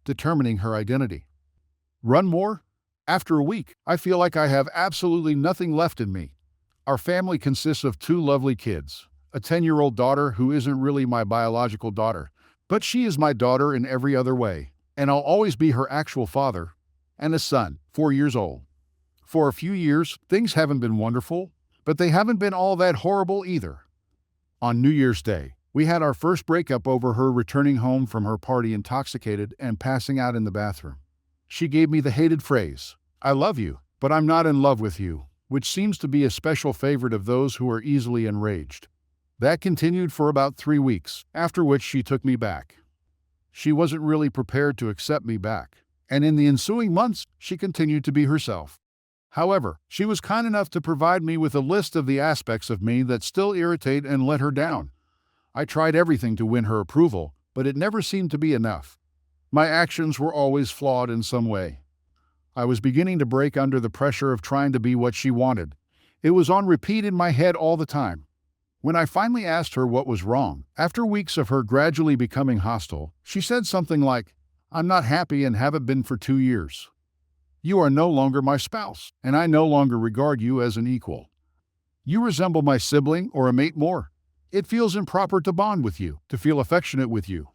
determining her identity. Run more? After a week, I feel like I have absolutely nothing left in me. Our family consists of two lovely kids, a 10-year-old daughter who isn't really my biological daughter, but she is my daughter in every other way, and I'll always be her actual father, and a son, 4 years old. For a few years, things haven't been wonderful, but they haven't been all that horrible either. On New Year's Day, we had our first breakup over her returning home from her party intoxicated and passing out in the bathroom. She gave me the hated phrase, "I love you, but I'm not in love with you," which seems to be a special favorite of those who are easily enraged. That continued for about 3 weeks, after which she took me back. She wasn't really prepared to accept me back, and in the ensuing months, she continued to be herself. However, she was kind enough to provide me with a list of the aspects of me that still irritate and let her down. I tried everything to win her approval, but it never seemed to be enough. My actions were always flawed in some way. I was beginning to break under the pressure of trying to be what she wanted. It was on repeat in my head all the time. When I finally asked her what was wrong, after weeks of her gradually becoming hostile, she said something like, "I'm not happy and haven't been for 2 years. You are no longer my spouse, and I no longer regard you as an equal. You resemble my sibling or a mate more. It feels improper to bond with you, to feel affectionate with you.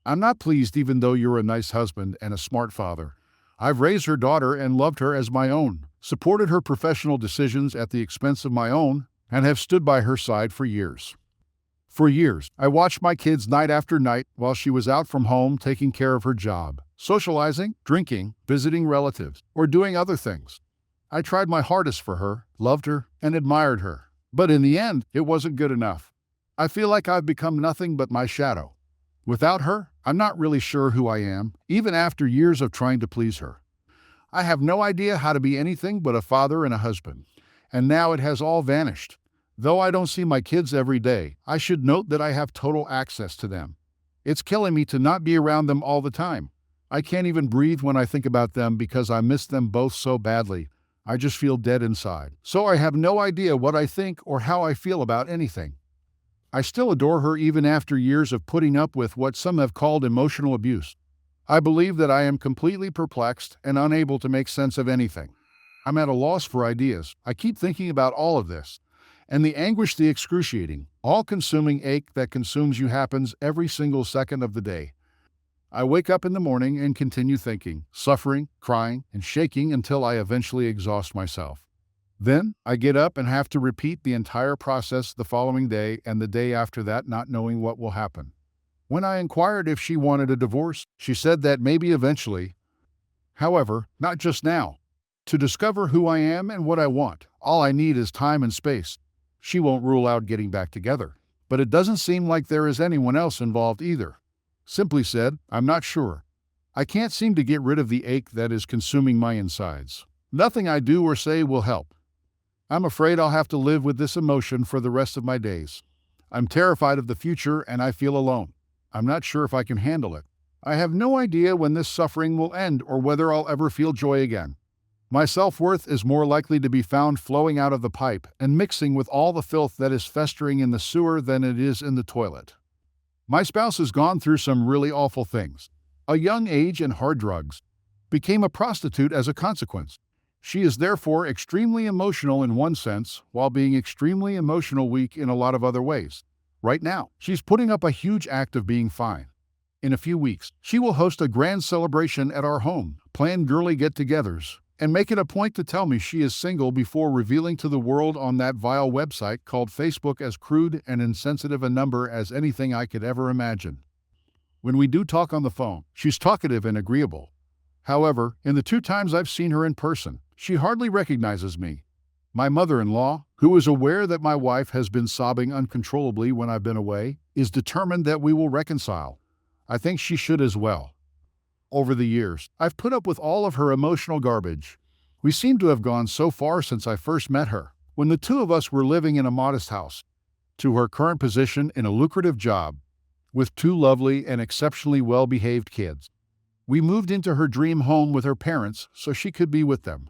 I'm not pleased even though you're a nice husband and a smart father. I've raised her daughter and loved her as my own, supported her professional decisions at the expense of my own, and have stood by her side for years. For years, I watched my kids night after night while she was out from home taking care of her job, socializing, drinking, visiting relatives, or doing other things. I tried my hardest for her, loved her, and admired her. But in the end, it wasn't good enough. I feel like I've become nothing but my shadow. Without her, I'm not really sure who I am, even after years of trying to please her. I have no idea how to be anything but a father and a husband. And now it has all vanished. Though I don't see my kids every day, I should note that I have total access to them. It's killing me to not be around them all the time. I can't even breathe when I think about them because I miss them both so badly. I just feel dead inside. So I have no idea what I think or how I feel about anything. I still adore her even after years of putting up with what some have called emotional abuse. I believe that I am completely perplexed and unable to make sense of anything. I'm at a loss for ideas. I keep thinking about all of this. And the anguish, the excruciating, all-consuming ache that consumes you happens every single second of the day. I wake up in the morning and continue thinking, suffering, crying, and shaking until I eventually exhaust myself. Then, I get up and have to repeat the entire process the following day and the day after that, not knowing what will happen. When I inquired if she wanted a divorce, she said that maybe eventually. However, not just now. To discover who I am and what I want, all I need is time and space. She won't rule out getting back together, but it doesn't seem like there is anyone else involved either. Simply said, I'm not sure. I can't seem to get rid of the ache that is consuming my insides. Nothing I do or say will help. I'm afraid I'll have to live with this emotion for the rest of my days. I'm terrified of the future and I feel alone. I'm not sure if I can handle it. I have no idea when this suffering will end or whether I'll ever feel joy again. My self-worth is more likely to be found flowing out of the pipe and mixing with all the filth that is festering in the sewer than it is in the toilet. My spouse has gone through some really awful things. A young age and hard drugs. Became a prostitute as a consequence. She is therefore extremely emotional in one sense, while being extremely emotional weak in a lot of other ways. Right now, she's putting up a huge act of being fine. In a few weeks, she will host a grand celebration at our home, plan girly get-togethers, and make it a point to tell me she is single before revealing to the world on that vile website called Facebook as crude and insensitive a number as anything I could ever imagine. When we do talk on the phone, she's talkative and agreeable. However, in the 2 times I've seen her in person, she hardly recognizes me. My mother-in-law, who is aware that my wife has been sobbing uncontrollably when I've been away, is determined that we will reconcile. I think she should as well. Over the years, I've put up with all of her emotional garbage. We seem to have gone so far since I first met her, when the 2 of us were living in a modest house, to her current position in a lucrative job, with 2 lovely and exceptionally well-behaved kids. We moved into her dream home with her parents so she could be with them.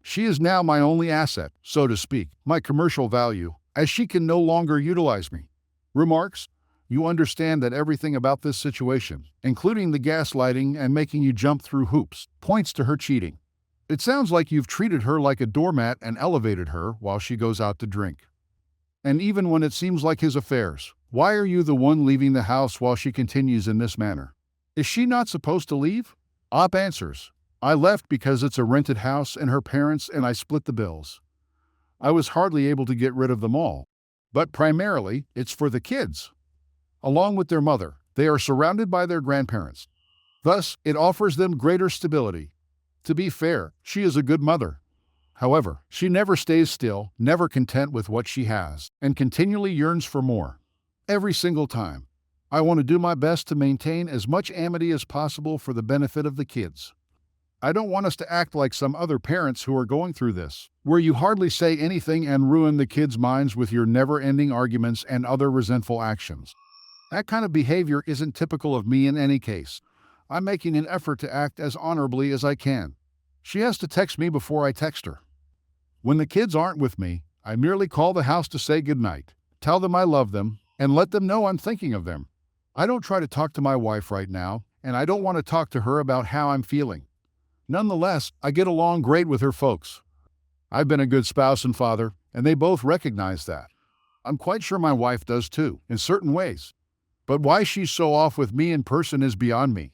She is now my only asset, so to speak, my commercial value, as she can no longer utilize me. Remarks? You understand that everything about this situation, including the gaslighting and making you jump through hoops, points to her cheating. It sounds like you've treated her like a doormat and elevated her while she goes out to drink. And even when it seems like his affairs, why are you the one leaving the house while she continues in this manner? Is she not supposed to leave? Op answers, I left because it's a rented house and her parents and I split the bills. I was hardly able to get rid of them all. But primarily, it's for the kids. Along with their mother, they are surrounded by their grandparents. Thus, it offers them greater stability. To be fair, she is a good mother. However, she never stays still, never content with what she has, and continually yearns for more. Every single time. I want to do my best to maintain as much amity as possible for the benefit of the kids. I don't want us to act like some other parents who are going through this, where you hardly say anything and ruin the kids' minds with your never-ending arguments and other resentful actions. That kind of behavior isn't typical of me in any case. I'm making an effort to act as honorably as I can. She has to text me before I text her. When the kids aren't with me, I merely call the house to say goodnight, tell them I love them, and let them know I'm thinking of them. I don't try to talk to my wife right now, and I don't want to talk to her about how I'm feeling. Nonetheless, I get along great with her folks. I've been a good spouse and father, and they both recognize that. I'm quite sure my wife does too, in certain ways. But why she's so off with me in person is beyond me.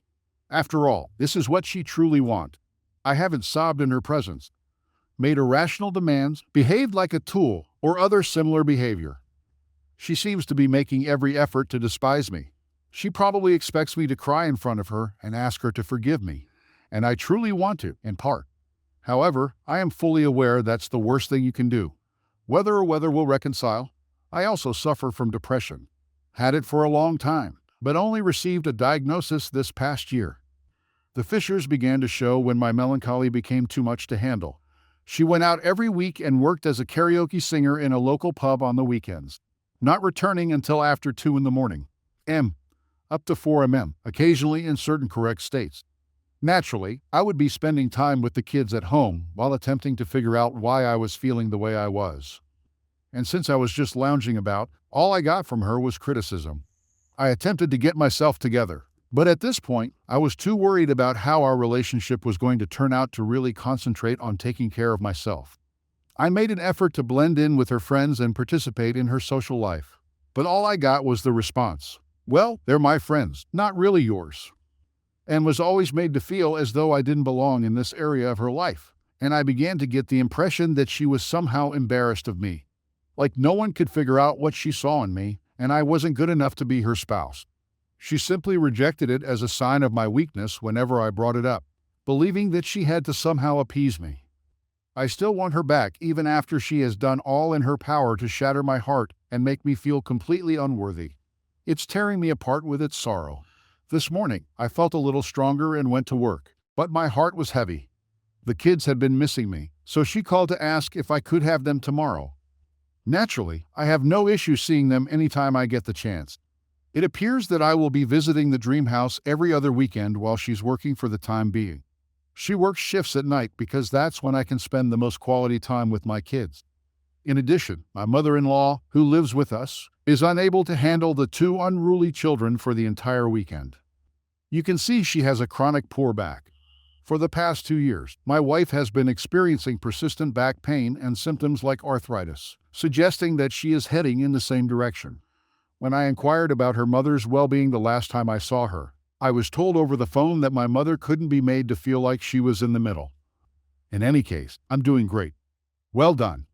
After all, this is what she truly wants. I haven't sobbed in her presence, made irrational demands, behaved like a tool, or other similar behavior. She seems to be making every effort to despise me. She probably expects me to cry in front of her and ask her to forgive me, and I truly want to, in part. However, I am fully aware that's the worst thing you can do. Whether we'll reconcile. I also suffer from depression. Had it for a long time, but only received a diagnosis this past year. The fissures began to show when my melancholy became too much to handle. She went out every week and worked as a karaoke singer in a local pub on the weekends, not returning until after 2 in the morning. Up to 4 m, occasionally in certain correct states. Naturally, I would be spending time with the kids at home while attempting to figure out why I was feeling the way I was. And since I was just lounging about, all I got from her was criticism. I attempted to get myself together, but at this point, I was too worried about how our relationship was going to turn out to really concentrate on taking care of myself. I made an effort to blend in with her friends and participate in her social life, but all I got was the response, well, they're my friends, not really yours. And was always made to feel as though I didn't belong in this area of her life, and I began to get the impression that she was somehow embarrassed of me. Like no one could figure out what she saw in me, and I wasn't good enough to be her spouse. She simply rejected it as a sign of my weakness whenever I brought it up, believing that she had to somehow appease me. I still want her back even after she has done all in her power to shatter my heart and make me feel completely unworthy. It's tearing me apart with its sorrow. This morning, I felt a little stronger and went to work, but my heart was heavy. The kids had been missing me, so she called to ask if I could have them tomorrow. Naturally, I have no issue seeing them anytime I get the chance. It appears that I will be visiting the dream house every other weekend while she's working for the time being. She works shifts at night because that's when I can spend the most quality time with my kids. In addition, my mother-in-law, who lives with us, is unable to handle the 2 unruly children for the entire weekend. You can see she has a chronic poor back. For the past 2 years, my wife has been experiencing persistent back pain and symptoms like arthritis, suggesting that she is heading in the same direction. When I inquired about her mother's well-being the last time I saw her, I was told over the phone that my mother couldn't be made to feel like she was in the middle. In any case, I'm doing great. Well done.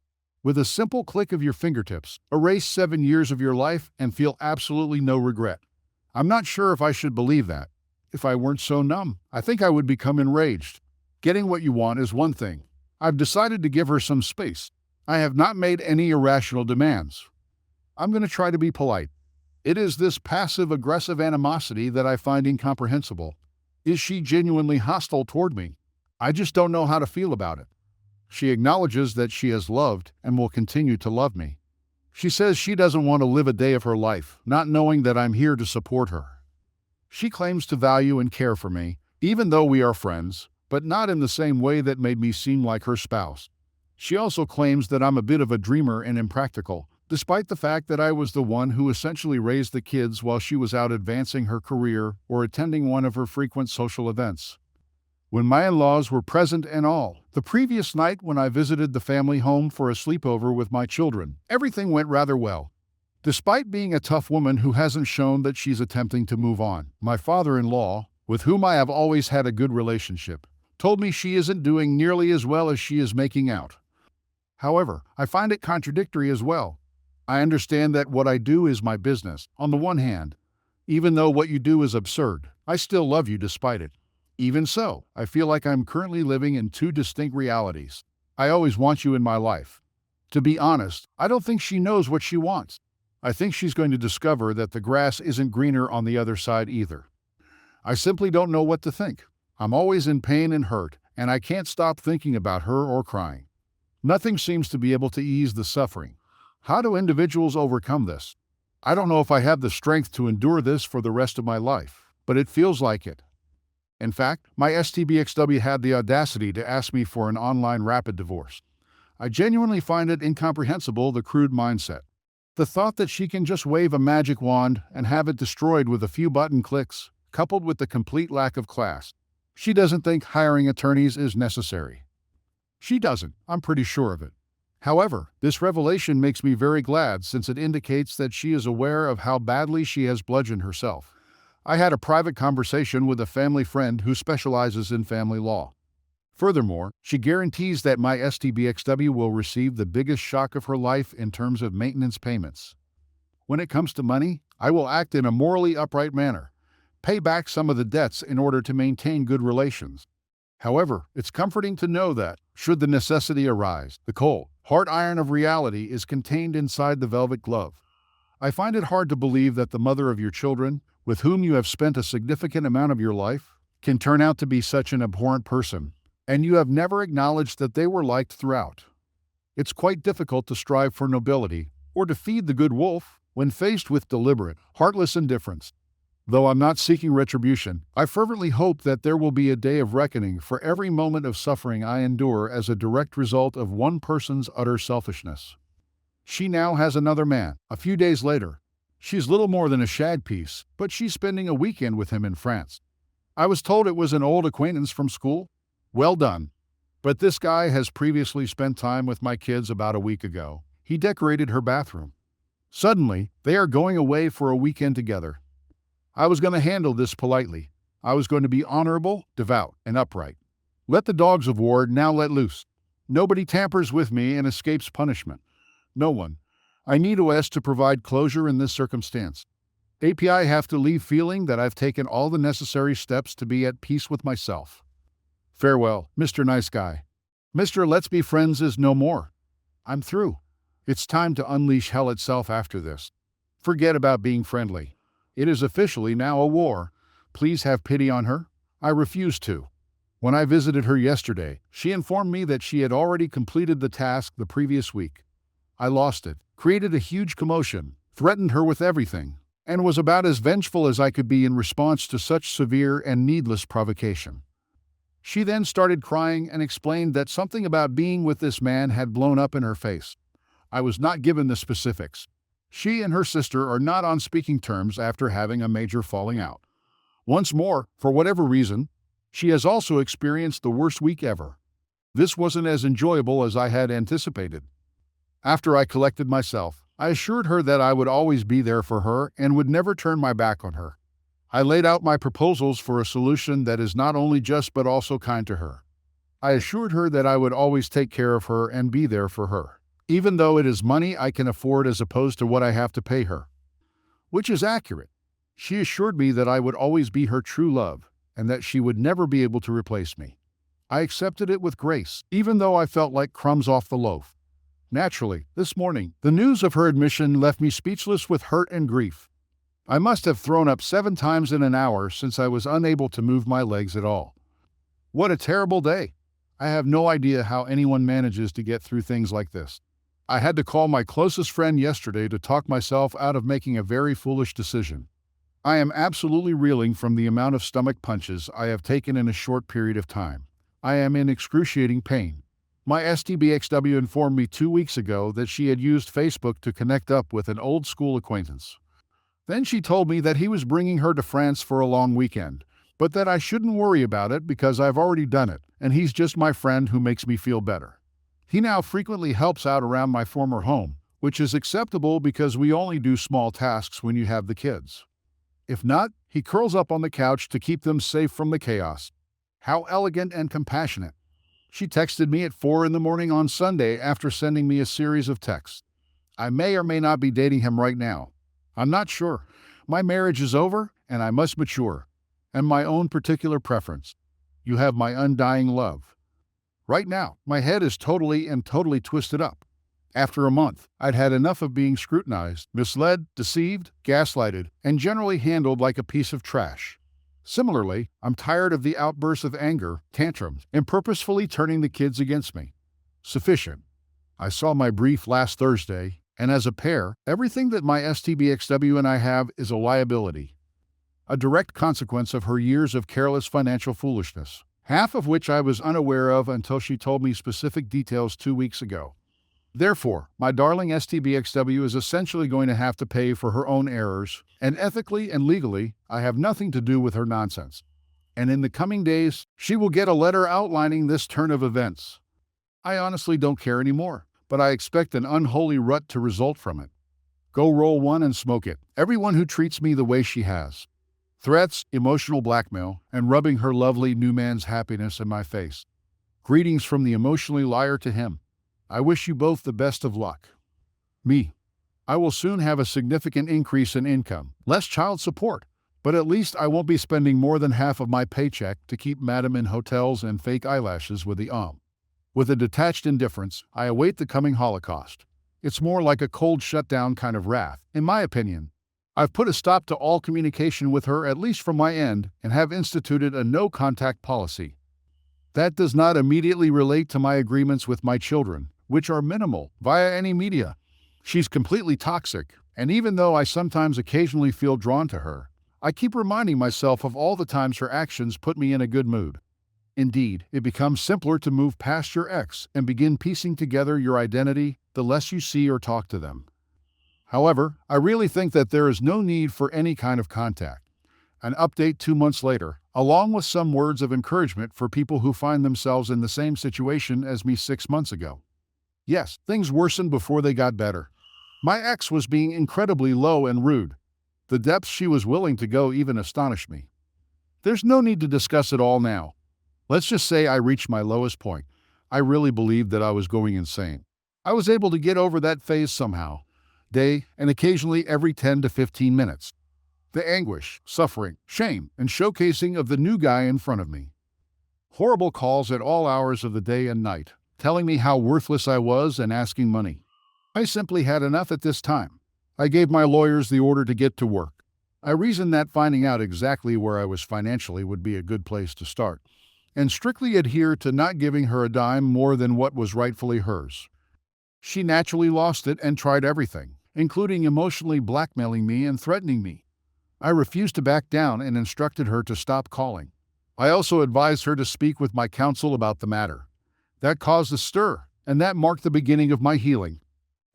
With a simple click of your fingertips, erase 7 years of your life and feel absolutely no regret. I'm not sure if I should believe that. If I weren't so numb, I think I would become enraged. Getting what you want is one thing. I've decided to give her some space. I have not made any irrational demands. I'm going to try to be polite. It is this passive-aggressive animosity that I find incomprehensible. Is she genuinely hostile toward me? I just don't know how to feel about it. She acknowledges that she has loved and will continue to love me. She says she doesn't want to live a day of her life, not knowing that I'm here to support her. She claims to value and care for me, even though we are friends, but not in the same way that made me seem like her spouse. She also claims that I'm a bit of a dreamer and impractical, despite the fact that I was the one who essentially raised the kids while she was out advancing her career or attending one of her frequent social events. When my in-laws were present and all, the previous night when I visited the family home for a sleepover with my children, everything went rather well. Despite being a tough woman who hasn't shown that she's attempting to move on, my father-in-law, with whom I have always had a good relationship, told me she isn't doing nearly as well as she is making out. However, I find it contradictory as well. I understand that what I do is my business, on the one hand. Even though what you do is absurd, I still love you despite it. Even so, I feel like I'm currently living in two distinct realities. I always want you in my life. To be honest, I don't think she knows what she wants. I think she's going to discover that the grass isn't greener on the other side either. I simply don't know what to think. I'm always in pain and hurt, and I can't stop thinking about her or crying. Nothing seems to be able to ease the suffering. How do individuals overcome this? I don't know if I have the strength to endure this for the rest of my life, but it feels like it. In fact, my STBXW had the audacity to ask me for an online rapid divorce. I genuinely find it incomprehensible, the crude mindset. The thought that she can just wave a magic wand and have it destroyed with a few button clicks, coupled with the complete lack of class. She doesn't think hiring attorneys is necessary. She doesn't, I'm pretty sure of it. However, this revelation makes me very glad since it indicates that she is aware of how badly she has bludgeoned herself. I had a private conversation with a family friend who specializes in family law. Furthermore, she guarantees that my STBXW will receive the biggest shock of her life in terms of maintenance payments. When it comes to money, I will act in a morally upright manner, pay back some of the debts in order to maintain good relations. However, it's comforting to know that, should the necessity arise, the cold, hard iron of reality is contained inside the velvet glove. I find it hard to believe that the mother of your children, with whom you have spent a significant amount of your life, can turn out to be such an abhorrent person, and you have never acknowledged that they were liked throughout. It's quite difficult to strive for nobility, or to feed the good wolf, when faced with deliberate, heartless indifference. Though I'm not seeking retribution, I fervently hope that there will be a day of reckoning for every moment of suffering I endure as a direct result of one person's utter selfishness. She now has another man, a few days later. She's little more than a shag piece, but she's spending a weekend with him in France. I was told it was an old acquaintance from school. Well done. But this guy has previously spent time with my kids about a week ago. He decorated her bathroom. Suddenly, they are going away for a weekend together. I was going to handle this politely. I was going to be honorable, devout, and upright. Let the dogs of war now let loose. Nobody tampers with me and escapes punishment. No one. I need OS to provide closure in this circumstance. API have to leave feeling that I've taken all the necessary steps to be at peace with myself. Farewell, Mr. Nice Guy. Mr. Let's Be Friends is no more. I'm through. It's time to unleash hell itself after this. Forget about being friendly. It is officially now a war. Please have pity on her. I refuse to. When I visited her yesterday, she informed me that she had already completed the task the previous week. I lost it, created a huge commotion, threatened her with everything, and was about as vengeful as I could be in response to such severe and needless provocation. She then started crying and explained that something about being with this man had blown up in her face. I was not given the specifics. She and her sister are not on speaking terms after having a major falling out. Once more, for whatever reason, she has also experienced the worst week ever. This wasn't as enjoyable as I had anticipated. After I collected myself, I assured her that I would always be there for her and would never turn my back on her. I laid out my proposals for a solution that is not only just but also kind to her. I assured her that I would always take care of her and be there for her, even though it is money I can afford as opposed to what I have to pay her. Which is accurate. She assured me that I would always be her true love, and that she would never be able to replace me. I accepted it with grace, even though I felt like crumbs off the loaf. Naturally, this morning, the news of her admission left me speechless with hurt and grief. I must have thrown up 7 times in an hour since I was unable to move my legs at all. What a terrible day. I have no idea how anyone manages to get through things like this. I had to call my closest friend yesterday to talk myself out of making a very foolish decision. I am absolutely reeling from the amount of stomach punches I have taken in a short period of time. I am in excruciating pain. My STBXW informed me 2 weeks ago that she had used Facebook to connect up with an old school acquaintance. Then she told me that he was bringing her to France for a long weekend, but that I shouldn't worry about it because I've already done it, and he's just my friend who makes me feel better. He now frequently helps out around my former home, which is acceptable because we only do small tasks when you have the kids. If not, he curls up on the couch to keep them safe from the chaos. How elegant and compassionate. She texted me at 4 in the morning on Sunday after sending me a series of texts. I may or may not be dating him right now. I'm not sure. My marriage is over, and I must mature. And my own particular preference. You have my undying love. Right now, my head is totally twisted up. After a month, I'd had enough of being scrutinized, misled, deceived, gaslighted, and generally handled like a piece of trash. Similarly, I'm tired of the outbursts of anger, tantrums, and purposefully turning the kids against me. Sufficient. I saw my brief last Thursday, and as a pair, everything that my STBXW and I have is a liability. A direct consequence of her years of careless financial foolishness, half of which I was unaware of until she told me specific details 2 weeks ago. Therefore, my darling STBXW is essentially going to have to pay for her own errors, and ethically and legally, I have nothing to do with her nonsense. And in the coming days, she will get a letter outlining this turn of events. I honestly don't care anymore, but I expect an unholy rut to result from it. Go roll one and smoke it. Everyone who treats me the way she has. Threats, emotional blackmail, and rubbing her lovely new man's happiness in my face. Greetings from the emotionally liar to him. I wish you both the best of luck. Me. I will soon have a significant increase in income, less child support, but at least I won't be spending more than half of my paycheck to keep madam in hotels and fake eyelashes with the With a detached indifference, I await the coming Holocaust. It's more like a cold shutdown kind of wrath, in my opinion. I've put a stop to all communication with her, at least from my end, and have instituted a no-contact policy. That does not immediately relate to my agreements with my children, which are minimal, via any media. She's completely toxic, and even though I sometimes occasionally feel drawn to her, I keep reminding myself of all the times her actions put me in a good mood. Indeed, it becomes simpler to move past your ex and begin piecing together your identity the less you see or talk to them. However, I really think that there is no need for any kind of contact. An update 2 months later, along with some words of encouragement for people who find themselves in the same situation as me 6 months ago. Yes, things worsened before they got better. My ex was being incredibly low and rude. The depths she was willing to go even astonished me. There's no need to discuss it all now. Let's just say I reached my lowest point. I really believed that I was going insane. I was able to get over that phase somehow, day and occasionally every 10 to 15 minutes. The anguish, suffering, shame, and showcasing of the new guy in front of me. Horrible calls at all hours of the day and night, telling me how worthless I was and asking money. I simply had enough at this time. I gave my lawyers the order to get to work. I reasoned that finding out exactly where I was financially would be a good place to start, and strictly adhere to not giving her a dime more than what was rightfully hers. She naturally lost it and tried everything, including emotionally blackmailing me and threatening me. I refused to back down and instructed her to stop calling. I also advised her to speak with my counsel about the matter. That caused a stir, and that marked the beginning of my healing.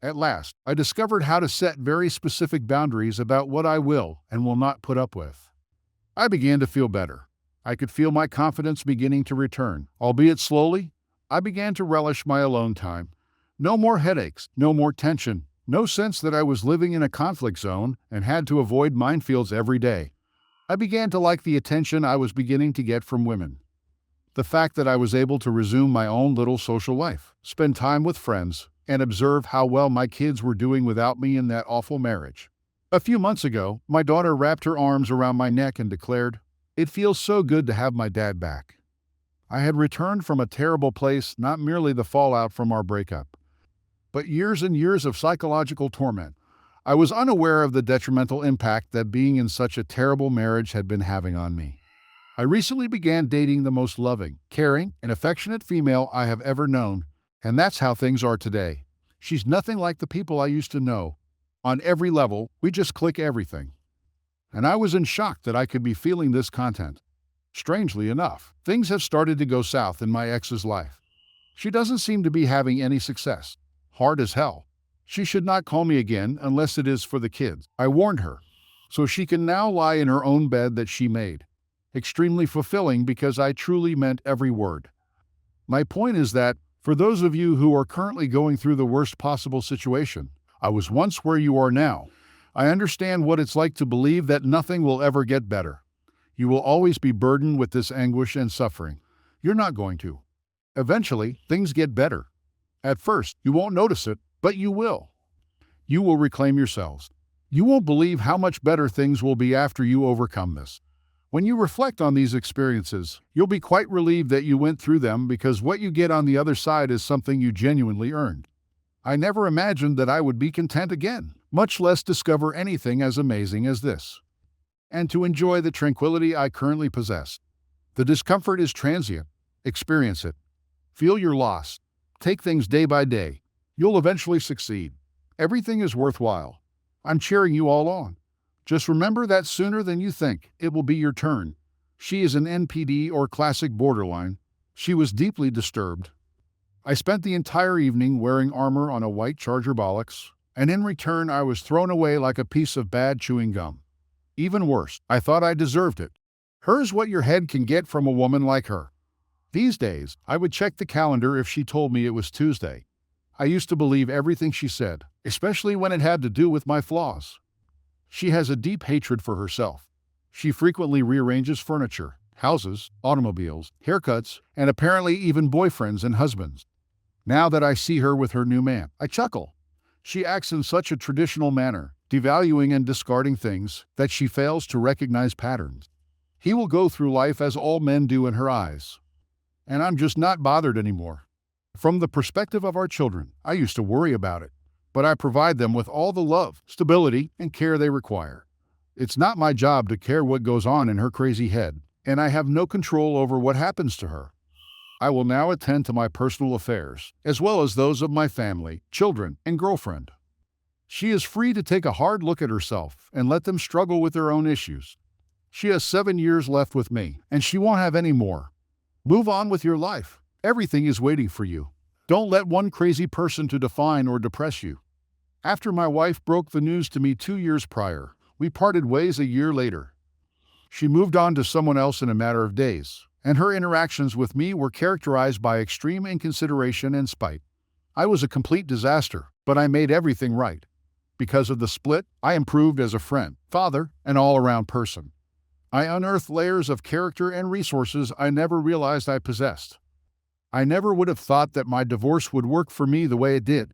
At last, I discovered how to set very specific boundaries about what I will and will not put up with. I began to feel better. I could feel my confidence beginning to return, albeit slowly. I began to relish my alone time. No more headaches, no more tension, no sense that I was living in a conflict zone and had to avoid minefields every day. I began to like the attention I was beginning to get from women. The fact that I was able to resume my own little social life, spend time with friends, and observe how well my kids were doing without me in that awful marriage. A few months ago, my daughter wrapped her arms around my neck and declared, "It feels so good to have my dad back." I had returned from a terrible place, not merely the fallout from our breakup, but years and years of psychological torment. I was unaware of the detrimental impact that being in such a terrible marriage had been having on me. I recently began dating the most loving, caring, and affectionate female I have ever known, and that's how things are today. She's nothing like the people I used to know. On every level, we just click everything. And I was in shock that I could be feeling this content. Strangely enough, things have started to go south in my ex's life. She doesn't seem to be having any success. Hard as hell. She should not call me again unless it is for the kids. I warned her. So she can now lie in her own bed that she made. Extremely fulfilling because I truly meant every word. My point is that, for those of you who are currently going through the worst possible situation, I was once where you are now. I understand what it's like to believe that nothing will ever get better. You will always be burdened with this anguish and suffering. You're not going to. Eventually, things get better. At first, you won't notice it, but you will. You will reclaim yourselves. You won't believe how much better things will be after you overcome this. When you reflect on these experiences, you'll be quite relieved that you went through them because what you get on the other side is something you genuinely earned. I never imagined that I would be content again, much less discover anything as amazing as this. And to enjoy the tranquility I currently possess. The discomfort is transient. Experience it. Feel your loss. Take things day by day. You'll eventually succeed. Everything is worthwhile. I'm cheering you all on. Just remember that sooner than you think, it will be your turn. She is an NPD or classic borderline. She was deeply disturbed. I spent the entire evening wearing armor on a white Charger bollocks, and in return I was thrown away like a piece of bad chewing gum. Even worse, I thought I deserved it. Here's what your head can get from a woman like her. These days, I would check the calendar if she told me it was Tuesday. I used to believe everything she said, especially when it had to do with my flaws. She has a deep hatred for herself. She frequently rearranges furniture, houses, automobiles, haircuts, and apparently even boyfriends and husbands. Now that I see her with her new man, I chuckle. She acts in such a traditional manner, devaluing and discarding things, that she fails to recognize patterns. He will go through life as all men do in her eyes. And I'm just not bothered anymore. From the perspective of our children, I used to worry about it, but I provide them with all the love, stability, and care they require. It's not my job to care what goes on in her crazy head, and I have no control over what happens to her. I will now attend to my personal affairs, as well as those of my family, children, and girlfriend. She is free to take a hard look at herself and let them struggle with their own issues. She has 7 years left with me, and she won't have any more. Move on with your life. Everything is waiting for you. Don't let one crazy person to define or depress you. After my wife broke the news to me 2 years prior, we parted ways a year later. She moved on to someone else in a matter of days, and her interactions with me were characterized by extreme inconsideration and spite. I was a complete disaster, but I made everything right. Because of the split, I improved as a friend, father, and all-around person. I unearthed layers of character and resources I never realized I possessed. I never would have thought that my divorce would work for me the way it did.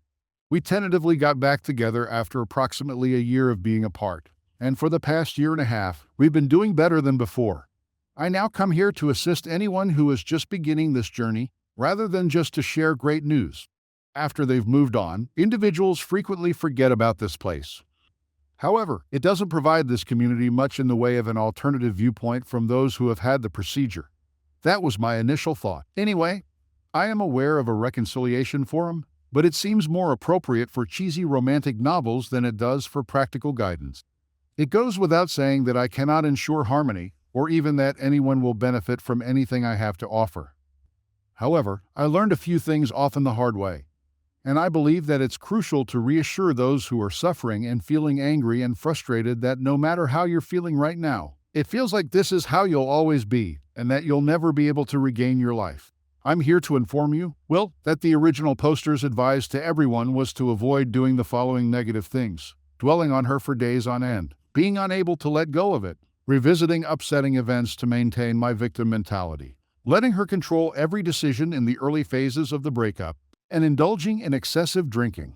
We tentatively got back together after approximately a year of being apart, and for the past year and a half, we've been doing better than before. I now come here to assist anyone who is just beginning this journey, rather than just to share great news. After they've moved on, individuals frequently forget about this place. However, it doesn't provide this community much in the way of an alternative viewpoint from those who have had the procedure. That was my initial thought. Anyway, I am aware of a reconciliation forum, but it seems more appropriate for cheesy romantic novels than it does for practical guidance. It goes without saying that I cannot ensure harmony, or even that anyone will benefit from anything I have to offer. However, I learned a few things often the hard way, and I believe that it's crucial to reassure those who are suffering and feeling angry and frustrated that no matter how you're feeling right now, it feels like this is how you'll always be, and that you'll never be able to regain your life. I'm here to inform you, well, that the original posters advised to everyone was to avoid doing the following negative things: dwelling on her for days on end, being unable to let go of it, revisiting upsetting events to maintain my victim mentality, letting her control every decision in the early phases of the breakup, and indulging in excessive drinking.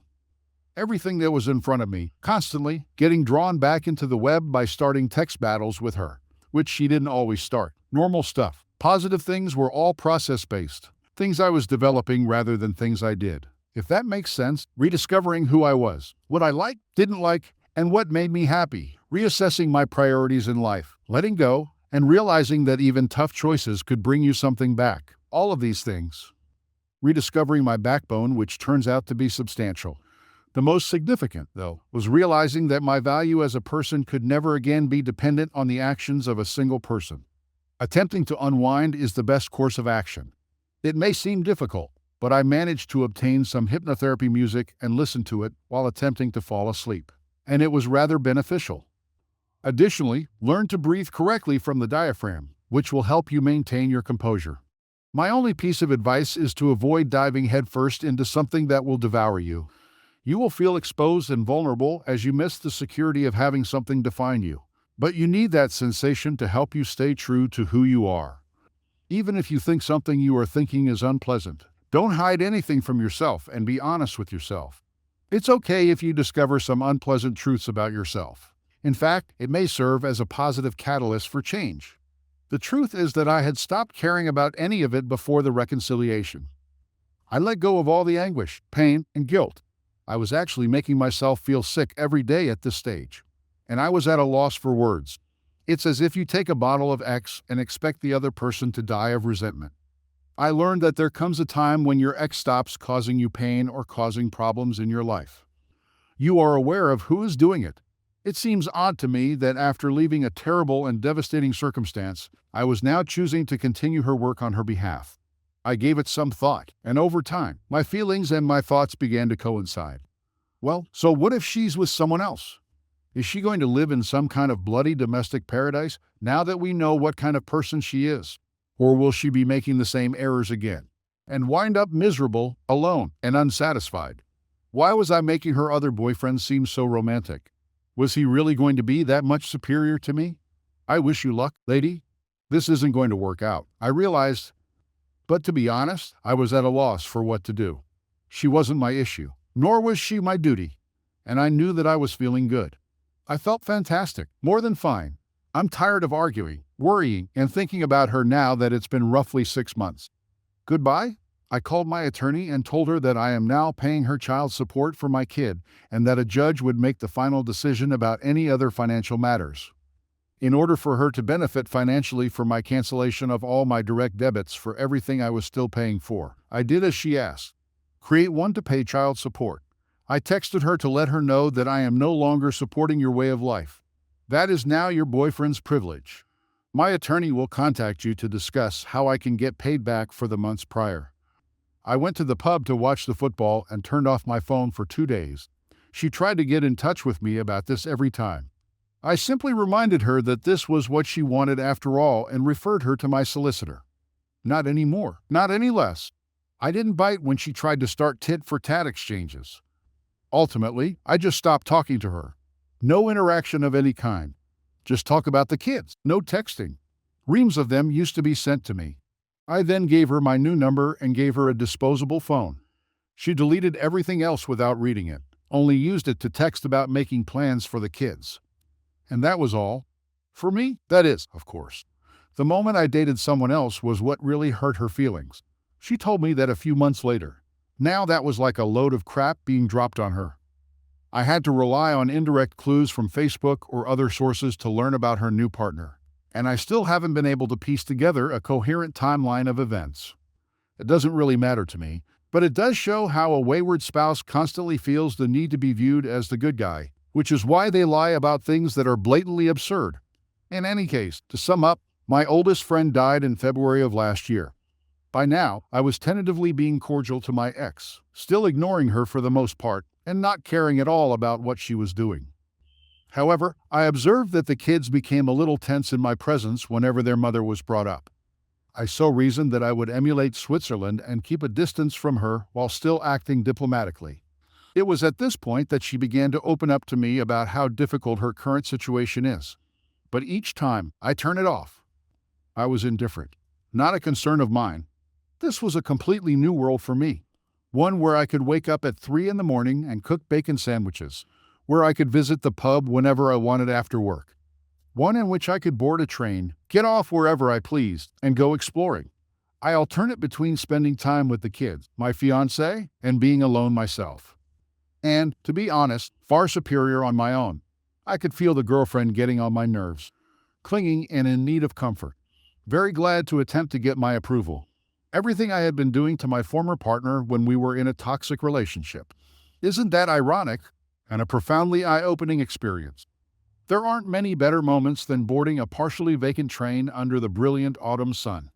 Everything that was in front of me, constantly getting drawn back into the web by starting text battles with her, which she didn't always start. Normal stuff. Positive things were all process-based, things I was developing rather than things I did. If that makes sense, rediscovering who I was, what I liked, didn't like, and what made me happy, reassessing my priorities in life, letting go, and realizing that even tough choices could bring you something back. All of these things. Rediscovering my backbone, which turns out to be substantial. The most significant, though, was realizing that my value as a person could never again be dependent on the actions of a single person. Attempting to unwind is the best course of action. It may seem difficult, but I managed to obtain some hypnotherapy music and listen to it while attempting to fall asleep. And it was rather beneficial. Additionally, learn to breathe correctly from the diaphragm, which will help you maintain your composure. My only piece of advice is to avoid diving headfirst into something that will devour you. You will feel exposed and vulnerable as you miss the security of having something define you. But you need that sensation to help you stay true to who you are. Even if you think something you are thinking is unpleasant, don't hide anything from yourself and be honest with yourself. It's okay if you discover some unpleasant truths about yourself. In fact, it may serve as a positive catalyst for change. The truth is that I had stopped caring about any of it before the reconciliation. I let go of all the anguish, pain, and guilt. I was actually making myself feel sick every day at this stage. And I was at a loss for words. It's as if you take a bottle of X and expect the other person to die of resentment. I learned that there comes a time when your ex stops causing you pain or causing problems in your life. You are aware of who is doing it. It seems odd to me that after leaving a terrible and devastating circumstance, I was now choosing to continue her work on her behalf. I gave it some thought, and over time, my feelings and my thoughts began to coincide. Well, so what if she's with someone else? Is she going to live in some kind of bloody domestic paradise now that we know what kind of person she is? Or will she be making the same errors again and wind up miserable, alone, and unsatisfied? Why was I making her other boyfriend seem so romantic? Was he really going to be that much superior to me? I wish you luck, lady. This isn't going to work out, I realized. But to be honest, I was at a loss for what to do. She wasn't my issue, nor was she my duty. And I knew that I was feeling good. I felt fantastic, more than fine. I'm tired of arguing, worrying, and thinking about her now that it's been roughly 6 months. Goodbye? I called my attorney and told her that I am now paying her child support for my kid and that a judge would make the final decision about any other financial matters. In order for her to benefit financially for my cancellation of all my direct debits for everything I was still paying for, I did as she asked. Create one to pay child support. I texted her to let her know that I am no longer supporting your way of life. That is now your boyfriend's privilege. My attorney will contact you to discuss how I can get paid back for the months prior. I went to the pub to watch the football and turned off my phone for 2 days. She tried to get in touch with me about this every time. I simply reminded her that this was what she wanted after all and referred her to my solicitor. Not any more, not any less. I didn't bite when she tried to start tit-for-tat exchanges. Ultimately, I just stopped talking to her. No interaction of any kind. Just talk about the kids, no texting. Reams of them used to be sent to me. I then gave her my new number and gave her a disposable phone. She deleted everything else without reading it, only used it to text about making plans for the kids. And that was all. For me, that is, of course. The moment I dated someone else was what really hurt her feelings. She told me that a few months later. Now that was like a load of crap being dropped on her. I had to rely on indirect clues from Facebook or other sources to learn about her new partner, and I still haven't been able to piece together a coherent timeline of events. It doesn't really matter to me, but it does show how a wayward spouse constantly feels the need to be viewed as the good guy, which is why they lie about things that are blatantly absurd. In any case, to sum up, my oldest friend died in February of last year. By now, I was tentatively being cordial to my ex, still ignoring her for the most part, and not caring at all about what she was doing. However, I observed that the kids became a little tense in my presence whenever their mother was brought up. I so reasoned that I would emulate Switzerland and keep a distance from her while still acting diplomatically. It was at this point that she began to open up to me about how difficult her current situation is. But each time, I turned it off. I was indifferent. Not a concern of mine. This was a completely new world for me. One where I could wake up at 3 in the morning and cook bacon sandwiches. Where I could visit the pub whenever I wanted after work. One in which I could board a train, get off wherever I pleased, and go exploring. I alternate between spending time with the kids, my fiancé, and being alone myself. And, to be honest, far superior on my own. I could feel the girlfriend getting on my nerves, clinging and in need of comfort. Very glad to attempt to get my approval. Everything I had been doing to my former partner when we were in a toxic relationship. Isn't that ironic? And a profoundly eye-opening experience. There aren't many better moments than boarding a partially vacant train under the brilliant autumn sun.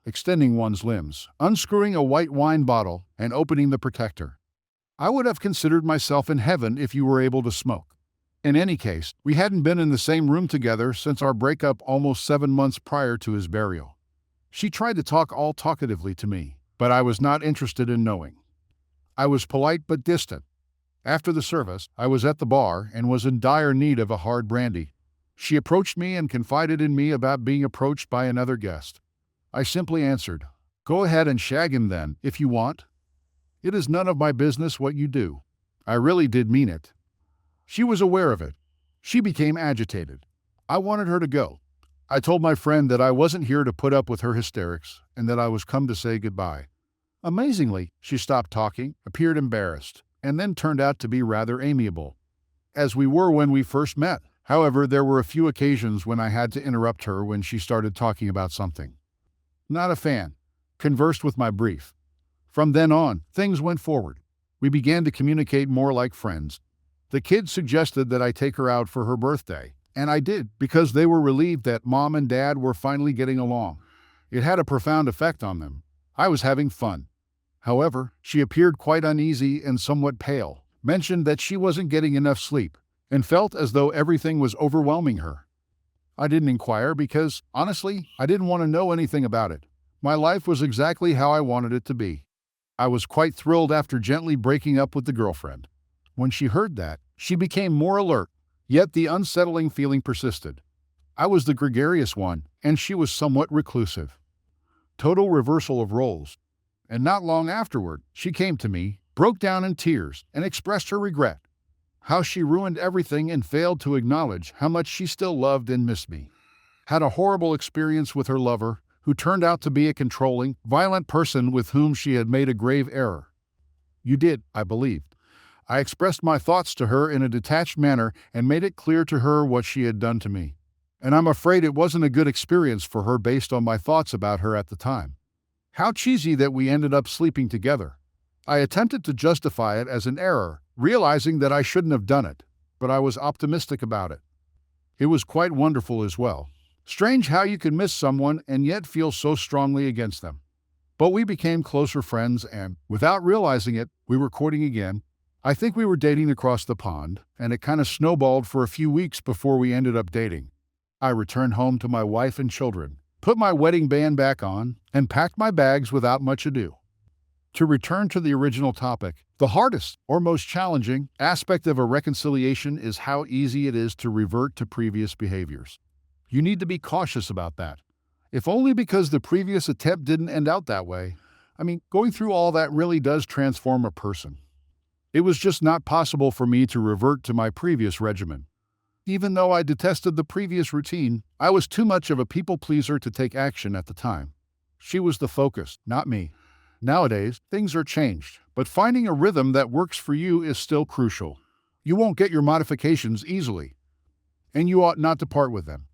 extending one's limbs, unscrewing a white wine bottle, and opening the protector. I would have considered myself in heaven if you were able to smoke. In any case, we hadn't been in the same room together since our breakup almost 7 months prior to his burial. She tried to talk all talkatively to me, but I was not interested in knowing. I was polite but distant. After the service, I was at the bar and was in dire need of a hard brandy. She approached me and confided in me about being approached by another guest. I simply answered, "Go ahead and shag him then, if you want. It is none of my business what you do." I really did mean it. She was aware of it. She became agitated. I wanted her to go. I told my friend that I wasn't here to put up with her hysterics and that I was come to say goodbye. Amazingly, she stopped talking, appeared embarrassed, and then turned out to be rather amiable, as we were when we first met. However, there were a few occasions when I had to interrupt her when she started talking about something. Not a fan. Conversed with my brief. From then on, things went forward. We began to communicate more like friends. The kids suggested that I take her out for her birthday, and I did because they were relieved that Mom and Dad were finally getting along. It had a profound effect on them. I was having fun. However, she appeared quite uneasy and somewhat pale, mentioned that she wasn't getting enough sleep, and felt as though everything was overwhelming her. I didn't inquire because, honestly, I didn't want to know anything about it. My life was exactly how I wanted it to be. I was quite thrilled after gently breaking up with the girlfriend. When she heard that, she became more alert, yet the unsettling feeling persisted. I was the gregarious one, and she was somewhat reclusive. Total reversal of roles. And not long afterward, she came to me, broke down in tears, and expressed her regret. How she ruined everything and failed to acknowledge how much she still loved and missed me. Had a horrible experience with her lover, who turned out to be a controlling, violent person with whom she had made a grave error. You did, I believed. I expressed my thoughts to her in a detached manner and made it clear to her what she had done to me. And I'm afraid it wasn't a good experience for her based on my thoughts about her at the time. How cheesy that we ended up sleeping together. I attempted to justify it as an error, realizing that I shouldn't have done it, but I was optimistic about it. It was quite wonderful as well. Strange how you can miss someone and yet feel so strongly against them. But we became closer friends and, without realizing it, we were courting again. I think we were dating across the pond, and it kind of snowballed for a few weeks before we ended up dating. I returned home to my wife and children, put my wedding band back on, and packed my bags without much ado. To return to the original topic, the hardest, or most challenging, aspect of a reconciliation is how easy it is to revert to previous behaviors. You need to be cautious about that. If only because the previous attempt didn't end out that way. Going through all that really does transform a person. It was just not possible for me to revert to my previous regimen. Even though I detested the previous routine, I was too much of a people pleaser to take action at the time. She was the focus, not me. Nowadays, things are changed, but finding a rhythm that works for you is still crucial. You won't get your modifications easily, and you ought not to part with them.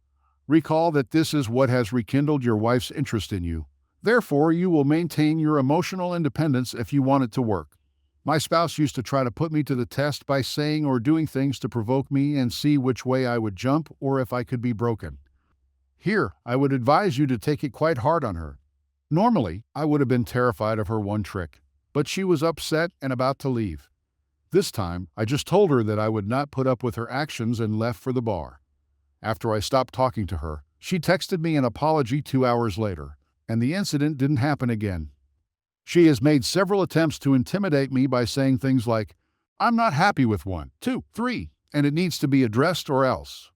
Recall that this is what has rekindled your wife's interest in you. Therefore, you will maintain your emotional independence if you want it to work. My spouse used to try to put me to the test by saying or doing things to provoke me and see which way I would jump or if I could be broken. Here, I would advise you to take it quite hard on her. Normally, I would have been terrified of her one trick, but she was upset and about to leave. This time, I just told her that I would not put up with her actions and left for the bar. After I stopped talking to her, she texted me an apology 2 hours later, and the incident didn't happen again. She has made several attempts to intimidate me by saying things like, "I'm not happy with 1, 2, 3, and it needs to be addressed or else."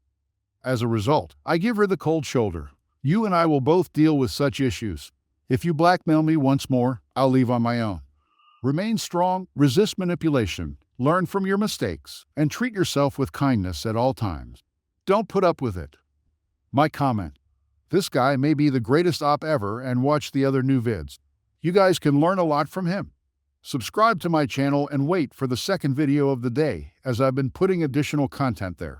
As a result, I give her the cold shoulder. You and I will both deal with such issues. If you blackmail me once more, I'll leave on my own. Remain strong, resist manipulation, learn from your mistakes, and treat yourself with kindness at all times. Don't put up with it. My comment: this guy may be the greatest op ever, and watch the other new vids. You guys can learn a lot from him. Subscribe to my channel and wait for the second video of the day, as I've been putting additional content there.